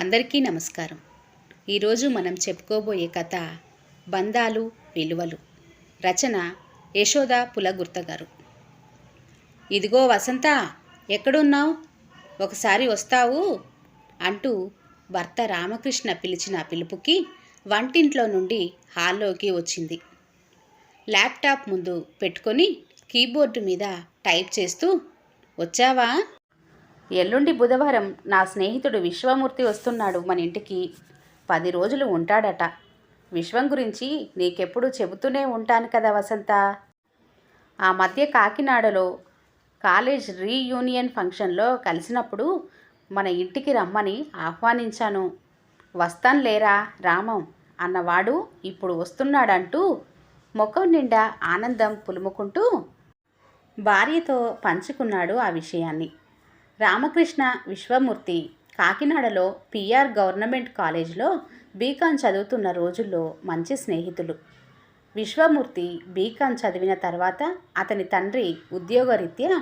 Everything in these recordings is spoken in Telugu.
అందరికీ నమస్కారం. ఈరోజు మనం చెప్పుకోబోయే కథ బంధాలు విలువలు. రచన యశోద పులగుర్త గారు. ఇదిగో వసంత, ఎక్కడున్నావు? ఒకసారి వస్తావు అంటూ భర్త రామకృష్ణ పిలిచిన పిలుపుకి వంటింట్లో నుండి హాల్లోకి వచ్చింది. ల్యాప్టాప్ ముందు పెట్టుకొని కీబోర్డు మీద టైప్ చేస్తూ, వచ్చావా? ఎల్లుండి బుధవారం నా స్నేహితుడు విశ్వమూర్తి వస్తున్నాడు మన ఇంటికి. 10 రోజులు ఉంటాడట. విశ్వం గురించి నీకెప్పుడు చెబుతూనే ఉంటాను కదా వసంత. ఆ మధ్య కాకినాడలో కాలేజ్ రీయూనియన్ ఫంక్షన్లో కలిసినప్పుడు మన ఇంటికి రమ్మని ఆహ్వానించాను. వస్తాన్లేరా రామం అన్నవాడు ఇప్పుడు వస్తున్నాడంటూ ముఖం నిండా ఆనందం పులుముకుంటూ భార్యతో పంచుకున్నాడు ఆ విషయాన్ని. రామకృష్ణ విశ్వమూర్తి కాకినాడలో పిఆర్ గవర్నమెంట్ కాలేజ్లో బీకాన్ చదువుతున్న రోజుల్లో మంచి స్నేహితులు. విశ్వమూర్తి బీకాన్ చదివిన తర్వాత అతని తండ్రి ఉద్యోగరీత్యా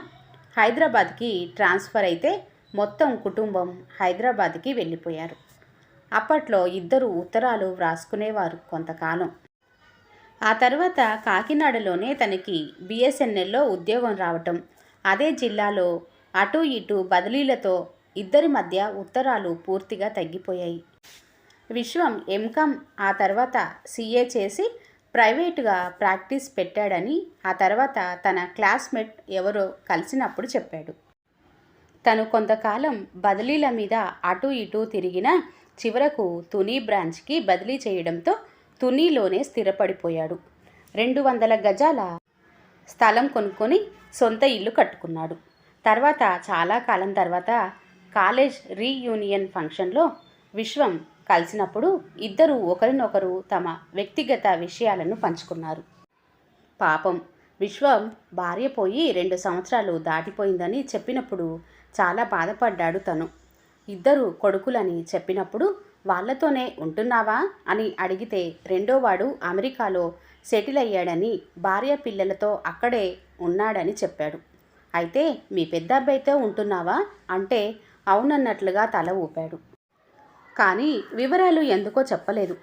హైదరాబాద్కి ట్రాన్స్ఫర్ అయితే మొత్తం కుటుంబం హైదరాబాద్కి వెళ్ళిపోయారు. అప్పట్లో ఇద్దరు ఉత్తరాలు వ్రాసుకునేవారు కొంతకాలం. ఆ తర్వాత కాకినాడలోనే తనకి బిఎస్ఎన్ఎల్లో ఉద్యోగం రావటం, అదే జిల్లాలో అటు ఇటు బదిలీలతో ఇద్దరి మధ్య ఉత్తరాలు పూర్తిగా తగ్గిపోయాయి. విశ్వం ఎంకామ్ ఆ తర్వాత సిఏ చేసి ప్రైవేటుగా ప్రాక్టీస్ పెట్టాడని ఆ తర్వాత తన క్లాస్మేట్ ఎవరో కలిసినప్పుడు చెప్పాడు. తను కొంతకాలం బదిలీల మీద అటు ఇటు తిరిగినా చివరకు తుని బ్రాంచ్కి బదిలీ చేయడంతో తునిలోనే స్థిరపడిపోయాడు. 200 గజాల స్థలం కొనుక్కొని సొంత ఇల్లు కట్టుకున్నాడు. తర్వాత చాలా కాలం తర్వాత కాలేజ్ రీయూనియన్ ఫంక్షన్లో విశ్వం కలిసినప్పుడు ఇద్దరు ఒకరినొకరు తమ వ్యక్తిగత విషయాలను పంచుకున్నారు. పాపం విశ్వం భార్య పోయి 2 సంవత్సరాలు దాటిపోయిందని చెప్పినప్పుడు చాలా బాధపడ్డాడు తను. ఇద్దరు కొడుకులని చెప్పినప్పుడు వాళ్లతోనే ఉంటున్నావా అని అడిగితే రెండోవాడు అమెరికాలో సెటిల్ అయ్యాడని, భార్య పిల్లలతో అక్కడే ఉన్నాడని చెప్పాడు. అయితే మీ పెద్ద అబ్బాయితో ఉంటున్నావా అంటే అవునన్నట్లుగా తల ఊపాడు. కానీ వివరాలు ఎందుకో చెప్పలేదు.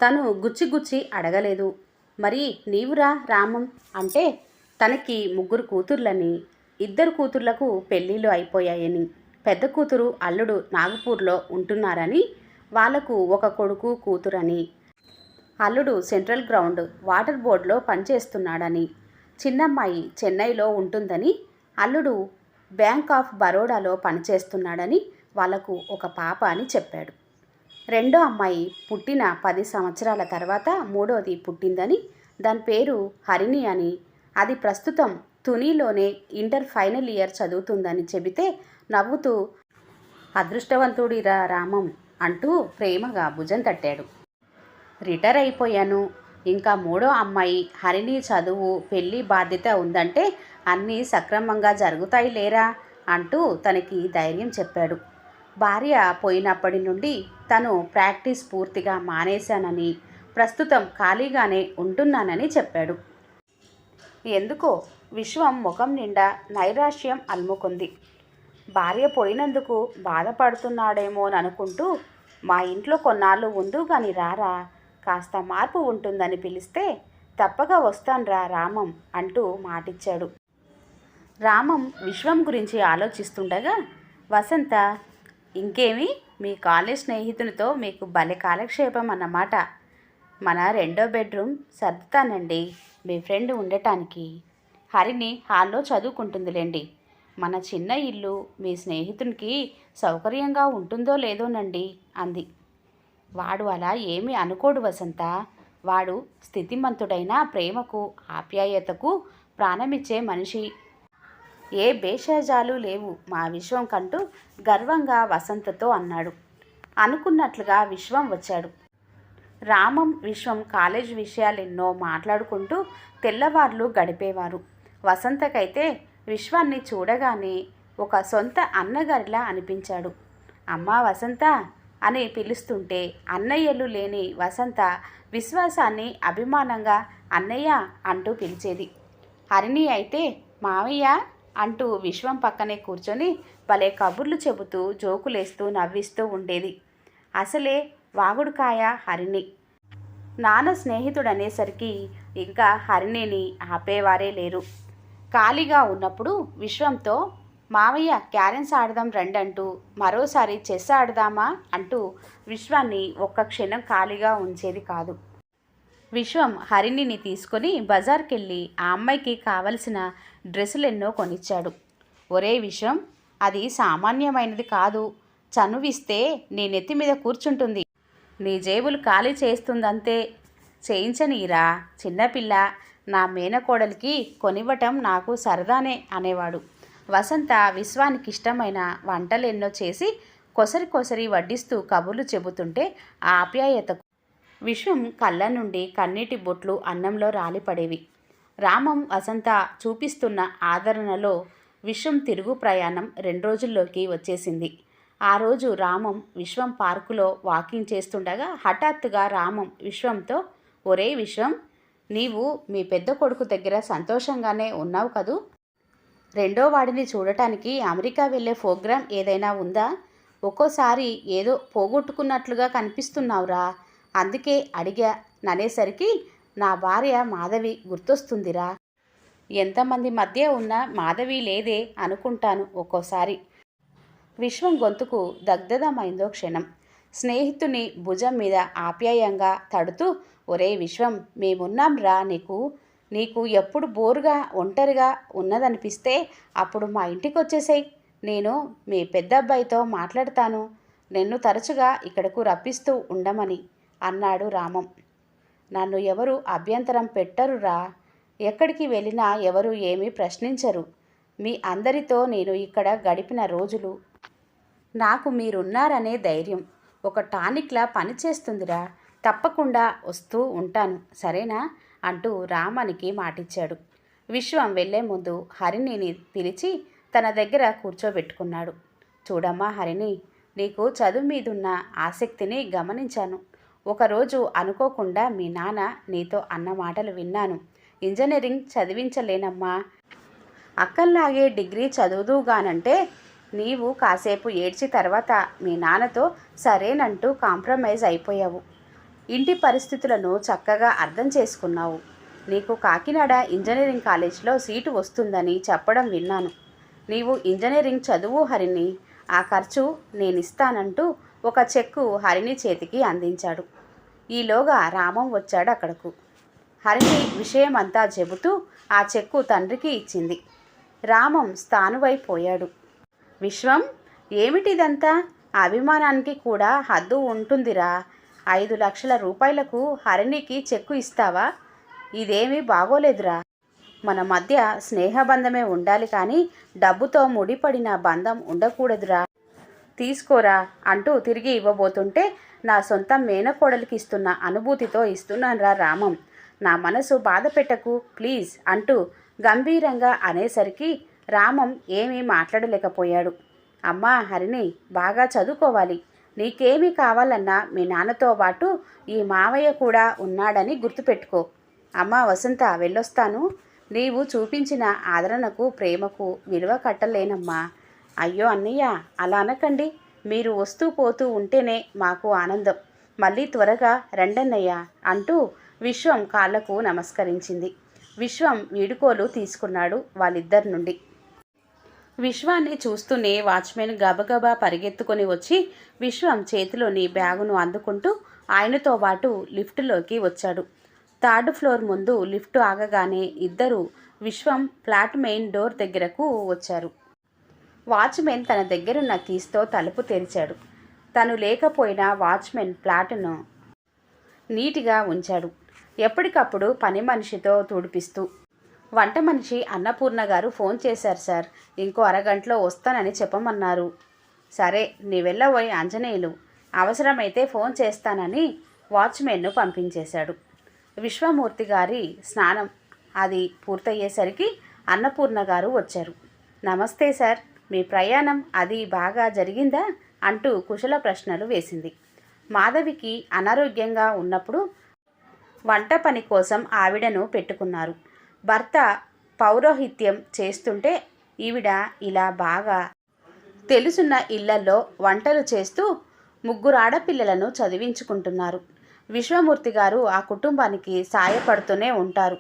తను గుచ్చి అడగలేదు. మరి నీవురా రామం అంటే తనకి 3 కూతుర్లని, 2 కూతుర్లకు పెళ్ళిళ్ళు అయిపోయాయని, పెద్ద కూతురు అల్లుడు నాగపూర్లో ఉంటున్నారని, వాళ్లకు 1 కొడుకు కూతురని, అల్లుడు సెంట్రల్ గ్రౌండ్ వాటర్ బోర్డులో పనిచేస్తున్నాడని, చిన్నమ్మాయి చెన్నైలో ఉంటుందని, అల్లుడు బ్యాంక్ ఆఫ్ బరోడాలో పనిచేస్తున్నాడని, వాళ్లకు 1 పాప అని చెప్పాడు. రెండో అమ్మాయి పుట్టిన 10 సంవత్సరాల తర్వాత మూడోది పుట్టిందని, దాని పేరు హరిణి అని, అది ప్రస్తుతం తునిలోనే ఇంటర్ ఫైనల్ ఇయర్ చదువుతుందని చెబితే నవ్వుతూ అదృష్టవంతుడిరా రామం అంటూ ప్రేమగా భుజం తట్టాడు. రిటైర్ అయిపోయాను, ఇంకా మూడో అమ్మాయి హరిణి చదువు పెళ్ళి బాధ్యత ఉందంటే అన్నీ సక్రమంగా జరుగుతాయి లేరా అంటూ తనకి ధైర్యం చెప్పాడు. భార్య పోయినప్పటి నుండి తను ప్రాక్టీస్ పూర్తిగా మానేశానని, ప్రస్తుతం ఖాళీగానే ఉంటున్నానని చెప్పాడు. ఎందుకో విశ్వం ముఖం నిండా నైరాశ్యం అలుముకుంది. భార్య పోయినందుకు బాధపడుతున్నాడేమోననుకుంటూ, మా ఇంట్లో కొన్నాళ్ళు ఉందు గాని రారా, కాస్త మార్పు ఉంటుందని పిలిస్తే తప్పగా వస్తాన్రా రామం అంటూ మాటిచ్చాడు. రామం విశ్వం గురించి ఆలోచిస్తుండగా వసంత, ఇంకేమి మీ కాలేజ్ స్నేహితునితో మీకు భలే కాలక్షేపం అన్నమాట. మన 2వ బెడ్రూమ్ సర్దుతానండి మీ ఫ్రెండ్ ఉండటానికి. హరిని హాల్లో చదువుకుంటుందిలేండి. మన చిన్న ఇల్లు మీ స్నేహితునికి సౌకర్యంగా ఉంటుందో లేదోనండి అంది. వాడు అలా ఏమీ అనుకోడు వసంత. వాడు స్థితిమంతుడైన ప్రేమకు ఆప్యాయతకు ప్రాణమిచ్చే మనిషి. ఏ భేషజాలు లేవు మా విశ్వం కంటూ గర్వంగా వసంతతో అన్నాడు. అనుకున్నట్లుగా విశ్వం వచ్చాడు. రామం విశ్వం కాలేజ్ విషయాలెన్నో మాట్లాడుకుంటూ తెల్లవార్లు గడిపేవారు. వసంతకైతే విశ్వాన్ని చూడగానే ఒక సొంత అన్నగారిలా అనిపించాడు. అమ్మా వసంత అని పిలుస్తుంటే అన్నయ్యలు లేని వసంత విశ్వాసాన్ని అభిమానంగా అన్నయ్య అంటూ పిలిచేది. హరిణి అయితే మావయ్య అంటూ విశ్వం పక్కనే కూర్చొని భలే కబుర్లు చెబుతూ జోకులేస్తూ నవ్విస్తూ ఉండేది. అసలే వాగుడుకాయ హరిణి. నాన్న స్నేహితుడనేసరికి ఇంకా హరిణిని ఆపేవారే లేరు. ఖాళీగా ఉన్నప్పుడు విశ్వంతో మావయ్య క్యారమ్స్ ఆడదాం రండంటూ మరోసారి చెస్ ఆడదామా అంటూ విశ్వాన్ని ఒక్క క్షణం ఖాళీగా ఉంచేది కాదు. విశ్వం హరిణిని తీసుకొని బజార్కెళ్ళి ఆ అమ్మాయికి కావలసిన డ్రెస్సులెన్నో కొనిచ్చాడు. ఒరే విశ్వం, అది సామాన్యమైనది కాదు. చనువిస్తే నీ నెత్తి మీద కూర్చుంటుంది, నీ జేబులు ఖాళీ చేస్తుందంతే. చేయించనీరా చిన్నపిల్ల, నా మేనకోడలికి కొనివ్వటం నాకు సరదానే అనేవాడు. వసంత విశ్వానికిష్టమైన వంటలెన్నో చేసి కొసరి కొసరి వడ్డిస్తూ కబుర్లు చెబుతుంటే ఆ ఆప్యాయతకు విశ్వం కళ్ళ నుండి కన్నీటి బొట్లు అన్నంలో రాలిపడేవి. రామం వసంత చూపిస్తున్న ఆదరణలో విశ్వం తిరుగు ప్రయాణం 2 రోజుల్లోకి వచ్చేసింది. ఆ రోజు రామం విశ్వం పార్కులో వాకింగ్ చేస్తుండగా హఠాత్తుగా రామం విశ్వంతో, ఒరే విశ్వం, నీవు మీ పెద్ద కొడుకు దగ్గర సంతోషంగానే ఉన్నావు కదూ? రెండో వాడిని చూడటానికి అమెరికా వెళ్ళే ప్రోగ్రాం ఏదైనా ఉందా? ఒక్కోసారి ఏదో పోగొట్టుకున్నట్లుగా కనిపిస్తున్నావురా, అందుకే అడిగా ననేసరికి నా భార్య మాధవి గుర్తొస్తుందిరా. ఎంతమంది మధ్య ఉన్న మాధవి లేదే అనుకుంటాను ఒక్కోసారి. విశ్వం గొంతుకు దగ్ధమైందో క్షణం. స్నేహితుని భుజం మీద ఆప్యాయంగా తడుతూ, ఒరే విశ్వం, మేమున్నాం రా నీకు ఎప్పుడు బోరుగా ఒంటరిగా ఉన్నదనిపిస్తే అప్పుడు మా ఇంటికి వచ్చేసేయ్. నేను మీ పెద్దబ్బాయితో మాట్లాడతాను, నిన్ను తరచుగా ఇక్కడకు రప్పిస్తూ ఉండమని అన్నాడు రామం. నన్ను ఎవరు అభ్యంతరం పెట్టరురా, ఎక్కడికి వెళ్ళినా ఎవరు ఏమీ ప్రశ్నించరు. మీ అందరితో నేను ఇక్కడ గడిపిన రోజులు నాకు మీరున్నారనే ధైర్యం ఒక టానిక్లా పనిచేస్తుందిరా. తప్పకుండా వస్తూ ఉంటాను, సరేనా అంటూ రామానికి మాటిచ్చాడు. విశ్వం వెళ్లే ముందు హరిణిని పిలిచి తన దగ్గర కూర్చోబెట్టుకున్నాడు. చూడమ్మా హరిణి, నీకు చదువు మీదున్న ఆసక్తిని గమనించాను. ఒకరోజు అనుకోకుండా మీ నాన్న నీతో అన్న మాటలు విన్నాను. ఇంజనీరింగ్ చదివించలేనమ్మా, అక్కల్లాగే డిగ్రీ చదువుదుగానంటే నీవు కాసేపు ఏడ్చి తర్వాత మీ నాన్నతో సరేనంటూ కాంప్రమైజ్ అయిపోయావు. ఇంటి పరిస్థితులను చక్కగా అర్థం చేసుకున్నావు. నీకు కాకినాడ ఇంజనీరింగ్ కాలేజీలో సీటు వస్తుందని చెప్పడం విన్నాను. నీవు ఇంజనీరింగ్ చదువు హరిణి, ఆ ఖర్చు నేనిస్తానంటూ ఒక చెక్కు హరిణి చేతికి అందించాడు. ఈలోగా రామం వచ్చాడు అక్కడకు. హరిణి విషయమంతా చెబుతూ ఆ చెక్కు తండ్రికి ఇచ్చింది. రామం స్థానువైపోయాడు. విశ్వం, ఏమిటిదంతా? అభిమానానికి కూడా హద్దు ఉంటుందిరా. 5 లక్షల రూపాయలకు హరిణికి చెక్కు ఇస్తావా? ఇదేమీ బాగోలేదురా. మన మధ్య స్నేహబంధమే ఉండాలి కానీ డబ్బుతో ముడిపడిన బంధం ఉండకూడదురా. తీసుకోరా అంటూ తిరిగి ఇవ్వబోతుంటే నా సొంత మేనకోడలికి ఇస్తున్న అనుభూతితో ఇస్తున్నానురా రామం. నా మనసు బాధ పెట్టకు ప్లీజ్ అంటూ గంభీరంగా అనేసరికి రామం ఏమీ మాట్లాడలేకపోయాడు. అమ్మా హరిణి, బాగా చదువుకోవాలి. నీకేమీ కావాలన్నా మీ నాన్నతో పాటు ఈ మావయ్య కూడా ఉన్నాడని గుర్తుపెట్టుకో. అమ్మా వసంత, వెళ్ళొస్తాను. నీవు చూపించిన ఆదరణకు ప్రేమకు విలువ కట్టలేనమ్మా. అయ్యో అన్నయ్య, అలా అనకండి. మీరు వస్తూ పోతూ ఉంటేనే మాకు ఆనందం. మళ్ళీ త్వరగా రండన్నయ్య అంటూ విశ్వం కాళ్లకు నమస్కరించింది. విశ్వం వీడుకోలు తీసుకున్నాడు వాళ్ళిద్దరి నుండి. విశ్వాన్ని చూస్తూనే వాచ్మెన్ గబగబా పరిగెత్తుకొని వచ్చి విశ్వం చేతిలోని బ్యాగును అందుకుంటూ ఆయనతో పాటు లిఫ్టులోకి వచ్చాడు. 3rd ఫ్లోర్ ముందు లిఫ్ట్ ఆగగానే ఇద్దరు విశ్వం ఫ్లాట్ మెయిన్ డోర్ దగ్గరకు వచ్చారు. వాచ్మెన్ తన దగ్గరున్న కీస్తో తలుపు తెరిచాడు. తను లేకపోయినా వాచ్మెన్ ఫ్లాట్ను నీటిగా ఉంచాడు. ఎప్పటికప్పుడు పని మనిషితో తుడిపిస్తూ, వంట మనిషి అన్నపూర్ణ గారు ఫోన్ చేశారు సార్, ఇంకో అరగంటలో వస్తానని చెప్పమన్నారు. సరే, నీ వెళ్ళబోయి ఆంజనేయులు, అవసరమైతే ఫోన్ చేస్తానని వాచ్మెన్ను పంపించేశాడు. విశ్వమూర్తి గారి స్నానం అది పూర్తయ్యేసరికి అన్నపూర్ణ గారు వచ్చారు. నమస్తే సార్, మీ ప్రయాణం అది బాగా జరిగిందా అంటూ కుశల ప్రశ్నలు వేసింది. మాధవికి అనారోగ్యంగా ఉన్నప్పుడు వంట పని కోసం ఆవిడను పెట్టుకున్నారు. భర్త పౌరోహిత్యం చేస్తుంటే ఈవిడ ఇలా బాగా తెలుసున్న ఇళ్లలో వంటలు చేస్తూ ముగ్గురు ఆడపిల్లలను చదివించుకుంటున్నారు. విశ్వమూర్తి గారు ఆ కుటుంబానికి సాయపడుతూనే ఉంటారు.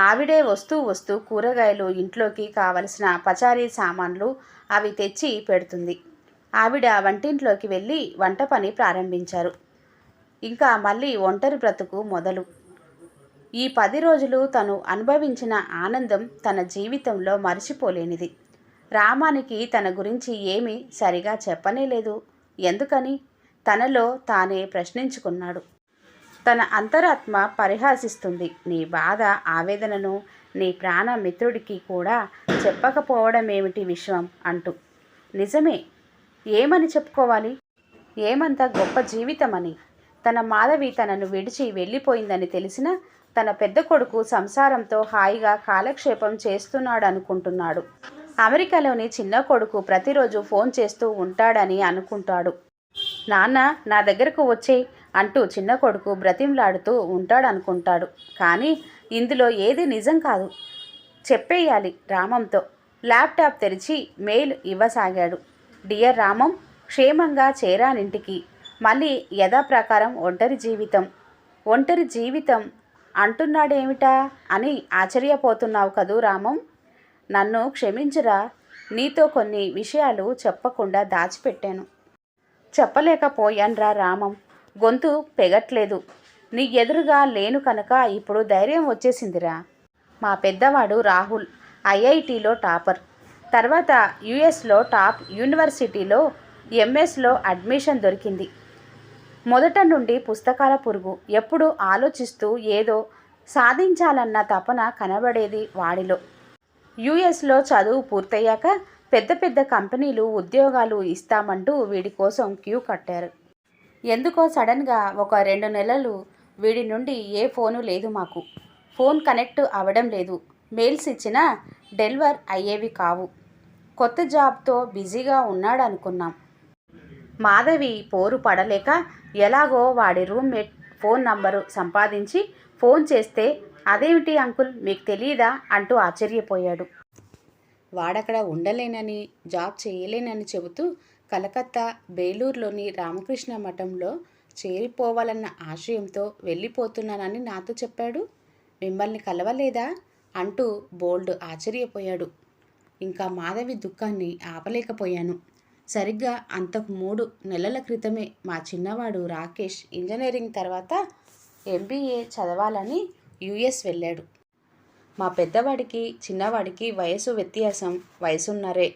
ఆవిడే వస్తూ వస్తూ కూరగాయలు, ఇంట్లోకి కావలసిన పచారీ సామాన్లు అవి తెచ్చి పెడుతుంది. ఆవిడ వంటింట్లోకి వెళ్ళి వంట పని ప్రారంభించారు. ఇంకా మళ్ళీ ఒంటరి బ్రతుకు మొదలు. ఈ 10 రోజులు తను అనుభవించిన ఆనందం తన జీవితంలో మరిచిపోలేనిది. రామానికి తన గురించి ఏమీ సరిగా చెప్పనేలేదు. ఎందుకని? తనలో తానే ప్రశ్నించుకున్నాడు. తన అంతరాత్మ పరిహాసిస్తుంది. నీ బాధ, ఆవేదనను నీ ప్రాణ మిత్రుడికి కూడా చెప్పకపోవడమేమిటి విశ్వం అంటూ. నిజమే, ఏమని చెప్పుకోవాలి? ఏమంత గొప్ప జీవితమని? తన మాధవి తనను విడిచి వెళ్ళిపోయిందని తెలిసినా తన పెద్ద కొడుకు సంసారంతో హాయిగా కాలక్షేపం చేస్తున్నాడనుకుంటున్నాడు. అమెరికాలోని చిన్న కొడుకు ప్రతిరోజు ఫోన్ చేస్తూ ఉంటాడని అనుకుంటాడు. నాన్న నా దగ్గరకు వచ్చేయ్ అంటూ చిన్న కొడుకు బ్రతిమలాడుతూ ఉంటాడనుకుంటాడు. కానీ ఇందులో ఏది నిజం కాదు. చెప్పేయాలి రామంతో. ల్యాప్టాప్ తెరిచి మెయిల్ ఇవ్వసాగాడు. డియర్ రామం, క్షేమంగా చేరానింటికి. మళ్ళీ యథాప్రకారం ఒంటరి జీవితం అంటున్నాడేమిటా అని ఆశ్చర్యపోతున్నావు కదూ రామం. నన్ను క్షమించురా. నీతో కొన్ని విషయాలు చెప్పకుండా దాచిపెట్టాను. చెప్పలేకపోయాన్రా రామం. గొంతు పెగట్లేదు. నీ ఎదురుగా లేను కనుక ఇప్పుడు ధైర్యం వచ్చేసిందిరా. మా పెద్దవాడు రాహుల్ ఐఐటిలో టాపర్, తర్వాత యుఎస్లో టాప్ యూనివర్సిటీలో ఎంఎస్లో అడ్మిషన్ దొరికింది. మొదట నుండి పుస్తకాల పురుగు. ఎప్పుడూ ఆలోచిస్తూ ఏదో సాధించాలన్న తపన కనబడేది వాడిలో. యుఎస్లో చదువు పూర్తయ్యాక పెద్ద పెద్ద కంపెనీలు ఉద్యోగాలు ఇస్తామంటూ వీడి కోసం క్యూ కట్టారు. ఎందుకో సడన్గా ఒక 2 నెలలు వీడి నుండి ఏ ఫోను లేదు మాకు. ఫోన్ కనెక్ట్ అవ్వడం లేదు. మెయిల్స్ ఇచ్చినా డెలివర్ అయ్యేవి కావు. కొత్త జాబ్తో బిజీగా ఉన్నాడనుకున్నాం. మాధవి పోరు పడలేక ఎలాగో వాడి రూమ్మేట్ ఫోన్ నంబరు సంపాదించి ఫోన్ చేస్తే అదేమిటి అంకుల్ మీకు తెలియదా అంటూ ఆశ్చర్యపోయాడు. వాడక్కడ ఉండలేనని, జాబ్ చేయలేనని చెబుతూ కలకత్తా, బేలూరులోని రామకృష్ణ మఠంలో చేరిపోవాలన్న ఆశయంతో వెళ్ళిపోతున్నానని నాతో చెప్పాడు. మిమ్మల్ని కలవలేదా అంటూ బోల్డ్ ఆశ్చర్యపోయాడు. ఇంకా మాధవి దుఃఖాన్ని ఆపలేకపోయాను. సరిగ్గా అంతకు 3 నెలల క్రితమే మా చిన్నవాడు రాకేష్ ఇంజనీరింగ్ తర్వాత ఎంబీఏ చదవాలని యుఎస్ వెళ్ళాడు. మా పెద్దవాడికి చిన్నవాడికి వయసు వ్యత్యాసం వయసున్నరే.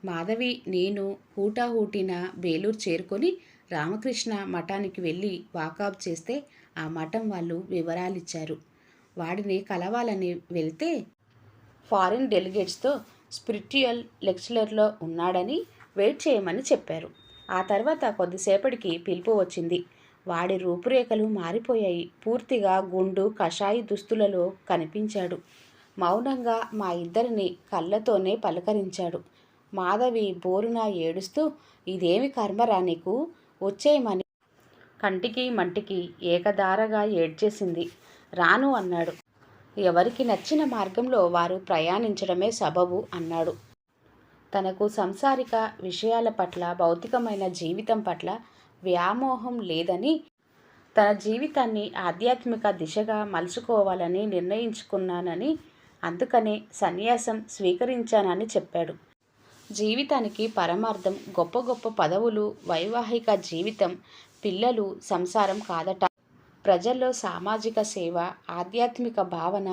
మాధవి నేను హూటాహూటిన బేలూరు చేరుకొని రామకృష్ణ మఠానికి వెళ్ళి వాకప్ చేస్తే ఆ మఠం వాళ్ళు వివరాలిచ్చారు. వాడిని కలవాలని వెళ్తే ఫారిన్ డెలిగేట్స్తో స్పిరిచువల్ లెక్చరర్లో ఉన్నాడని వెయిట్ చేయమని చెప్పారు. ఆ తర్వాత కొద్దిసేపటికి పిలుపు వచ్చింది. వాడి రూపురేఖలు మారిపోయాయి. పూర్తిగా గుండు కషాయి దుస్తులలో కనిపించాడు. మౌనంగా మా ఇద్దరిని కళ్ళతోనే పలకరించాడు. మాధవి బోరున ఏడుస్తూ ఇదేమి కర్మరా నీకు, వచ్చేయమని కంటికి మంటికి ఏకధారగా ఏడ్చేసింది. రాను అన్నాడు. ఎవరికి నచ్చిన మార్గంలో వారు ప్రయాణించడమే సబబు అన్నాడు. తనకు సంసారిక విషయాల పట్ల, భౌతికమైన జీవితం పట్ల వ్యామోహం లేదని, తన జీవితాన్ని ఆధ్యాత్మిక దిశగా మలుచుకోవాలని నిర్ణయించుకున్నానని, అందుకనే సన్యాసం స్వీకరించానని చెప్పాడు. జీవితానికి పరమార్థం గొప్ప గొప్ప పదవులు, వైవాహిక జీవితం, పిల్లలు, సంసారం కాదట. ప్రజల్లో సామాజిక సేవ, ఆధ్యాత్మిక భావన,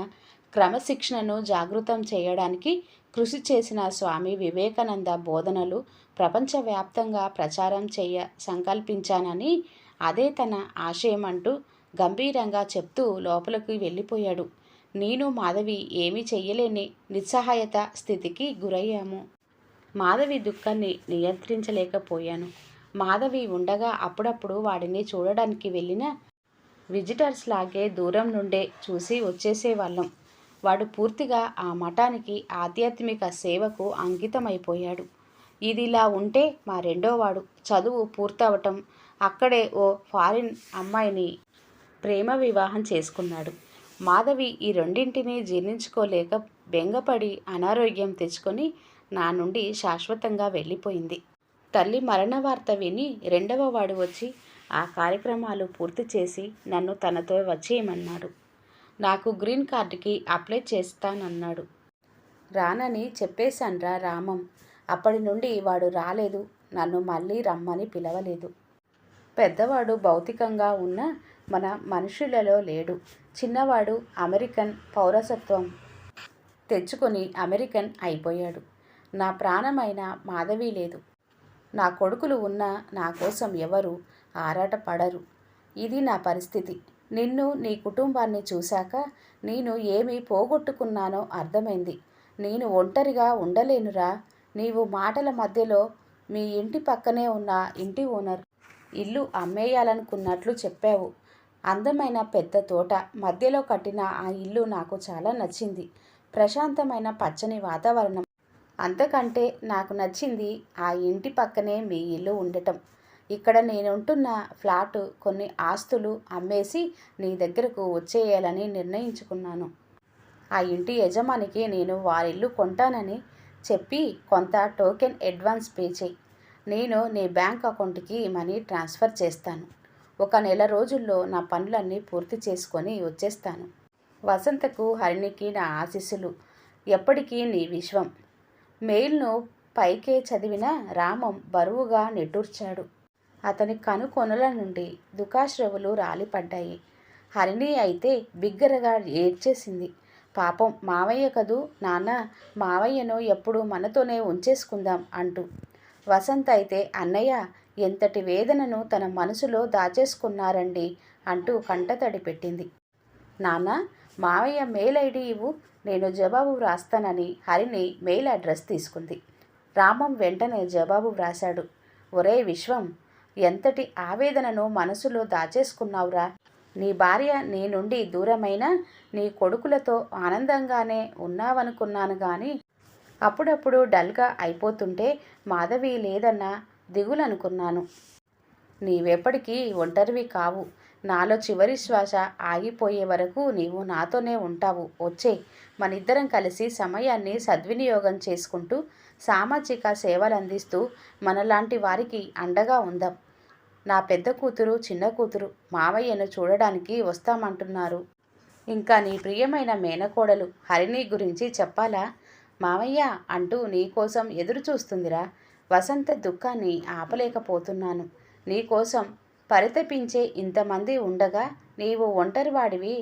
క్రమశిక్షణను జాగృతం చేయడానికి కృషి చేసిన స్వామి వివేకానంద బోధనలు ప్రపంచవ్యాప్తంగా ప్రచారం చేయ సంకల్పించానని, అదే తన ఆశయమంటూ గంభీరంగా చెప్తూ లోపలికి వెళ్ళిపోయాడు. నేను మాధవి ఏమీ చెయ్యలేని నిస్సహాయత స్థితికి గురయ్యాము. మాధవి దుఃఖాన్ని నియంత్రించలేకపోయాను. మాధవి ఉండగా అప్పుడప్పుడు వాడిని చూడడానికి వెళ్ళిన విజిటర్స్ లాగే దూరం నుండే చూసి వచ్చేసేవాళ్ళం. వాడు పూర్తిగా ఆ మఠానికి, ఆధ్యాత్మిక సేవకు అంకితమైపోయాడు. ఇదిలా ఉంటే మా రెండోవాడు చదువు పూర్తవటం, అక్కడే ఓ ఫారిన్ అమ్మాయిని ప్రేమ వివాహం చేసుకున్నాడు. మాధవి ఈ రెండింటినీ జీర్ణించుకోలేక బెంగపడి అనారోగ్యం తెచ్చుకొని నా నుండి శాశ్వతంగా వెళ్ళిపోయింది. తల్లి మరణ వార్త విని రెండవ వాడు వచ్చి ఆ కార్యక్రమాలు పూర్తి చేసి నన్ను తనతో వచ్చేయమన్నాడు. నాకు గ్రీన్ కార్డుకి అప్లై చేస్తానన్నాడు. రానని చెప్పేశాన్రా రామం. అప్పటి నుండి వాడు రాలేదు, నన్ను మళ్ళీ రమ్మని పిలవలేదు. పెద్దవాడు భౌతికంగా ఉన్న మన మనుషులలో లేడు. చిన్నవాడు అమెరికన్ పౌరసత్వం తెచ్చుకొని అమెరికన్ అయిపోయాడు. నా ప్రాణమైన మాధవి లేదు. నా కొడుకులు ఉన్నా నా కోసం ఎవరు ఆరాటపడరు. ఇది నా పరిస్థితి. నిన్ను, నీ కుటుంబాన్ని చూశాక నేను ఏమి పోగొట్టుకున్నానో అర్థమైంది. నేను ఒంటరిగా ఉండలేనురా. నీవు మాటల మధ్యలో మీ ఇంటి పక్కనే ఉన్న ఇంటి ఓనర్ ఇల్లు అమ్మేయాలనుకున్నట్లు చెప్పావు. అందమైన పెద్ద తోట మధ్యలో కట్టిన ఆ ఇల్లు నాకు చాలా నచ్చింది. ప్రశాంతమైన పచ్చని వాతావరణం. అంతకంటే నాకు నచ్చింది ఆ ఇంటి పక్కనే మీ ఇల్లు ఉండటం. ఇక్కడ నేనుంటున్న ఫ్లాటు, కొన్ని ఆస్తులు అమ్మేసి నీ దగ్గరకు వచ్చేయాలని నిర్ణయించుకున్నాను. ఆ ఇంటి యజమానికి నేను వారిల్లు కొంటానని చెప్పి కొంత టోకెన్ అడ్వాన్స్ పే చేయి. నేను నీ బ్యాంక్ అకౌంట్కి మనీ ట్రాన్స్ఫర్ చేస్తాను. 1 నెల రోజుల్లో నా పనులన్నీ పూర్తి చేసుకొని వచ్చేస్తాను. వసంతకు, హరిణికి నా ఆశీస్సులు. ఎప్పటికీ నీ విశ్వం. మెయిల్ను పైకే చదివిన రామం బరువుగా నిట్టూర్చాడు. అతని కనుకొనల నుండి దుఃఖాశ్రవులు రాలిపడ్డాయి. హరిణి అయితే బిగ్గరగా ఏడ్చేసింది. పాపం మావయ్య కదూ నాన్న, మావయ్యను ఎప్పుడు మనతోనే ఉంచేసుకుందాం అంటూ. వసంత అయితే అన్నయ్య ఎంతటి వేదనను తన మనసులో దాచేసుకున్నారండి అంటూ కంటతడి పెట్టింది. నాన్న, మావయ్య మెయిల్ ఐడి ఇవ్వు, నేను జవాబు వ్రాస్తానని హరిణి మెయిల్ అడ్రస్ తీసుకుంది. రామం వెంటనే జవాబు వ్రాశాడు. ఒరే విశ్వం, ఎంతటి ఆవేదనను మనసులో దాచేసుకున్నావురా. నీ భార్య నీ నుండి దూరమైనా నీ కొడుకులతో ఆనందంగానే ఉన్నావనుకున్నాను కానీ అప్పుడప్పుడు డల్గా అయిపోతుంటే మాధవి లేదన్న దిగులనుకున్నాను. నీవెప్పటికీ ఒంటరివి కావు. నాలో చివరి శ్వాస ఆగిపోయే వరకు నీవు నాతోనే ఉంటావు. వచ్చే మనిద్దరం కలిసి సమయాన్ని సద్వినియోగం చేసుకుంటూ సామాజిక సేవలందిస్తూ మనలాంటి వారికి అండగా ఉందాం. నా పెద్ద కూతురు, చిన్న కూతురు మావయ్యను చూడడానికి వస్తామంటున్నారు. ఇంకా నీ ప్రియమైన మేనకోడలు హరిణి గురించి చెప్పాలా? మావయ్య అంటూ నీకోసం ఎదురు చూస్తుందిరా. వసంత దుఃఖాన్ని ఆపలేకపోతున్నాను. నీకోసం పరితపించే ఇంతమంది ఉండగా నీవు ఒంటరివాడివి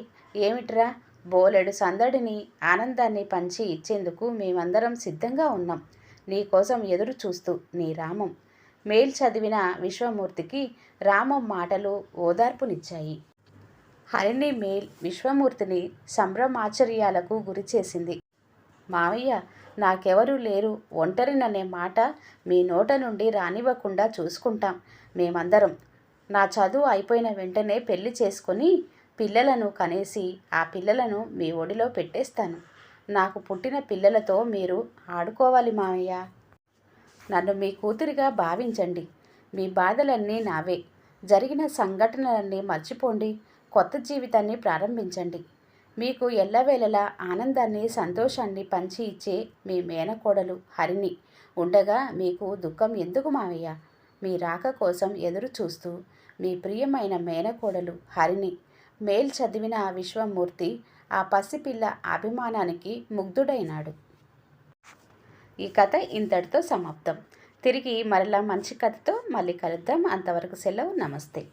ఏమిట్రా? బోలెడు సందడిని, ఆనందాన్ని పంచి ఇచ్చేందుకు మేమందరం సిద్ధంగా ఉన్నాం. నీకోసం ఎదురు చూస్తూ నీ రామం. మెయిల్ చదివిన విశ్వమూర్తికి రామం మాటలు ఓదార్పునిచ్చాయి. హరిణి మెయిల్ విశ్వమూర్తిని సంభ్రమాశ్చర్యాలకు గురిచేసింది. మావయ్య, నాకెవరూ లేరు, ఒంటరిననే మాట మీ నోట నుండి రానివ్వకుండా చూసుకుంటాం మేమందరం. నా చదువు అయిపోయిన వెంటనే పెళ్లి చేసుకొని పిల్లలను కనేసి ఆ పిల్లలను మీ ఒడిలో పెట్టేస్తాను. నాకు పుట్టిన పిల్లలతో మీరు ఆడుకోవాలి మావయ్య. నన్ను మీ కూతురిగా భావించండి. మీ బాధలన్నీ నావే. జరిగిన సంఘటనలన్నీ మర్చిపోండి. కొత్త జీవితాన్ని ప్రారంభించండి. మీకు ఎల్లవేళలా ఆనందాన్ని, సంతోషాన్ని పంచి ఇచ్చే మీ మేనకోడలు హరిణి ఉండగా మీకు దుఃఖం ఎందుకు మావయ్య? మీ రాక కోసం ఎదురు చూస్తూ మీ ప్రియమైన మేనకోడలు హరిణి. మెయిల్ చదివిన విశ్వమూర్తి ఆ పసిపిల్ల అభిమానానికి ముగ్ధుడైనాడు. ఈ కథ ఇంతటితో సమాప్తం. తిరిగి మరలా మంచి కథతో మళ్ళీ కలుద్దాం. అంతవరకు సెలవు. నమస్తే.